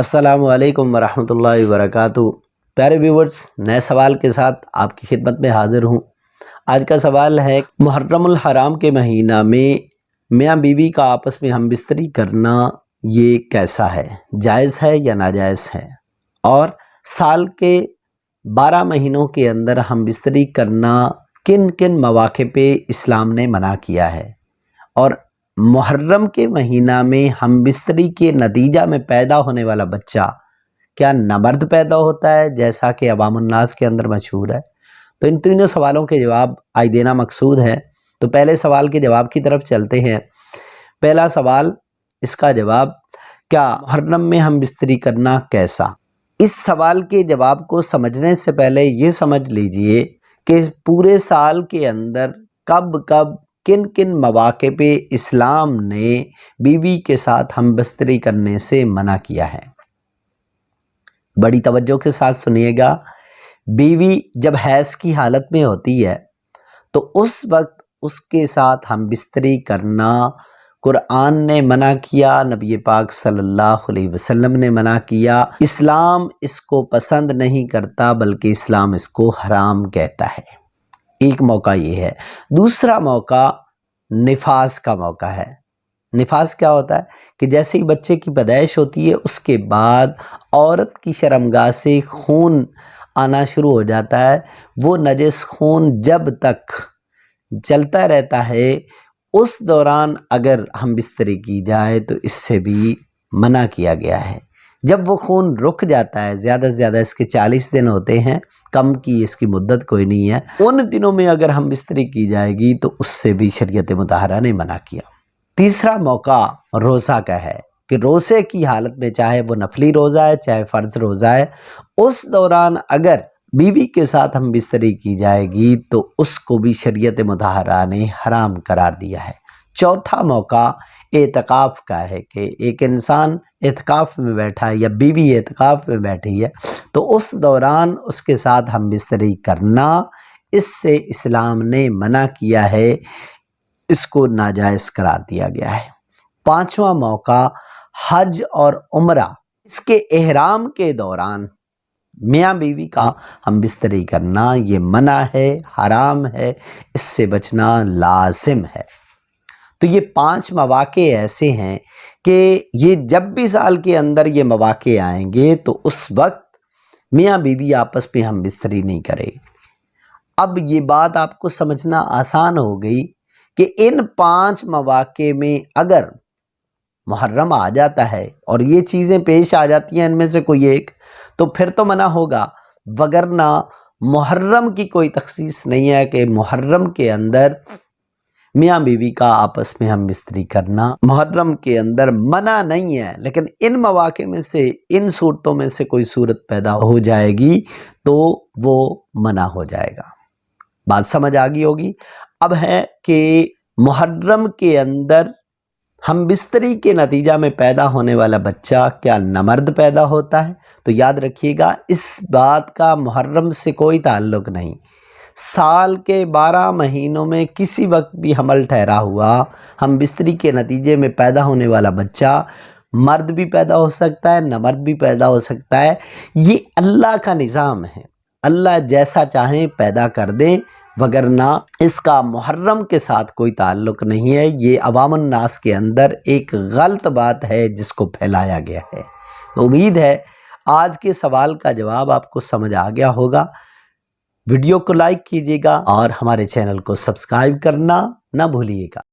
السلام علیکم ورحمۃ اللہ وبرکاتہ۔ پیارے ویورز، نئے سوال کے ساتھ آپ کی خدمت میں حاضر ہوں۔ آج کا سوال ہے، محرم الحرام کے مہینہ میں میاں بیوی کا آپس میں ہم بستری کرنا یہ کیسا ہے؟ جائز ہے یا ناجائز ہے؟ اور سال کے 12 مہینوں کے اندر ہم بستری کرنا کن کن مواقع پہ اسلام نے منع کیا ہے؟ اور محرم کے مہینہ میں ہم بستری کے نتیجہ میں پیدا ہونے والا بچہ کیا نامرد پیدا ہوتا ہے جیسا کہ عوام الناس کے اندر مشہور ہے؟ تو ان تینوں سوالوں کے جواب آج دینا مقصود ہے۔ تو پہلے سوال کے جواب کی طرف چلتے ہیں۔ پہلا سوال، اس کا جواب، کیا محرم میں ہم بستری کرنا کیسا؟ اس سوال کے جواب کو سمجھنے سے پہلے یہ سمجھ لیجئے کہ پورے سال کے اندر کب کن کن مواقع پہ اسلام نے بیوی کے ساتھ ہم بستری کرنے سے منع کیا ہے۔ بڑی توجہ کے ساتھ سنیے گا۔ بیوی جب حیض کی حالت میں ہوتی ہے تو اس وقت اس کے ساتھ ہم بستری کرنا قرآن نے منع کیا، نبی پاک صلی اللہ علیہ وسلم نے منع کیا۔ اسلام اس کو پسند نہیں کرتا بلکہ اسلام اس کو حرام کہتا ہے۔ ایک موقع یہ ہے۔ دوسرا موقع نفاس کا موقع ہے۔ نفاس کیا ہوتا ہے کہ جیسے ہی بچے کی پیدائش ہوتی ہے اس کے بعد عورت کی شرمگاہ سے خون آنا شروع ہو جاتا ہے۔ وہ نجس خون جب تک چلتا رہتا ہے اس دوران اگر ہم بستری کی جائے تو اس سے بھی منع کیا گیا ہے۔ جب وہ خون رک جاتا ہے، زیادہ سے زیادہ اس کے 40 دن ہوتے ہیں، کم کی اس کی مدت کوئی نہیں ہے، ان دنوں میں اگر ہم بستری کی جائے گی تو اس سے بھی شریعت مطہرہ نے منع کیا۔ تیسرا موقع روزہ کا ہے کہ روزے کی حالت میں، چاہے وہ نفلی روزہ ہے چاہے فرض روزہ ہے، اس دوران اگر بیوی کے ساتھ ہم بستری کی جائے گی تو اس کو بھی شریعت مطہرہ نے حرام قرار دیا ہے۔ چوتھا موقع اعتکاف کا ہے کہ ایک انسان اعتکاف میں بیٹھا ہے یا بیوی اعتکاف میں بیٹھی ہے تو اس دوران اس کے ساتھ ہم بستری کرنا، اس سے اسلام نے منع کیا ہے، اس کو ناجائز قرار دیا گیا ہے۔ پانچواں موقع حج اور عمرہ، اس کے احرام کے دوران میاں بیوی کا ہم بستری کرنا یہ منع ہے، حرام ہے، اس سے بچنا لازم ہے۔ تو یہ 5 مواقع ایسے ہیں کہ یہ جب بھی سال کے اندر یہ مواقع آئیں گے تو اس وقت میاں بیوی آپس میں ہم بستری نہیں کرے۔ اب یہ بات آپ کو سمجھنا آسان ہو گئی کہ ان 5 مواقع میں اگر محرم آ جاتا ہے اور یہ چیزیں پیش آ جاتی ہیں ان میں سے کوئی ایک، تو پھر تو منع ہوگا، وگرنہ محرم کی کوئی تخصیص نہیں ہے کہ محرم کے اندر میاں بیوی کا آپس میں ہم بستری کرنا محرم کے اندر منع نہیں ہے، لیکن ان مواقع میں سے، ان صورتوں میں سے کوئی صورت پیدا ہو جائے گی تو وہ منع ہو جائے گا۔ بات سمجھ آ گئی ہوگی۔ اب ہے کہ محرم کے اندر ہم بستری کے نتیجہ میں پیدا ہونے والا بچہ کیا نامرد پیدا ہوتا ہے؟ تو یاد رکھیے گا، اس بات کا محرم سے کوئی تعلق نہیں۔ سال کے 12 مہینوں میں کسی وقت بھی حمل ٹھہرا ہوا ہم بستری کے نتیجے میں پیدا ہونے والا بچہ مرد بھی پیدا ہو سکتا ہے، نامرد بھی پیدا ہو سکتا ہے۔ یہ اللہ کا نظام ہے، اللہ جیسا چاہیں پیدا کر دیں، وگرنہ اس کا محرم کے ساتھ کوئی تعلق نہیں ہے۔ یہ عوام الناس کے اندر ایک غلط بات ہے جس کو پھیلایا گیا ہے۔ تو امید ہے آج کے سوال کا جواب آپ کو سمجھ آ گیا ہوگا۔ ویڈیو کو لائک کیجیے گا اور ہمارے چینل کو سبسکرائب کرنا نہ بھولیے گا۔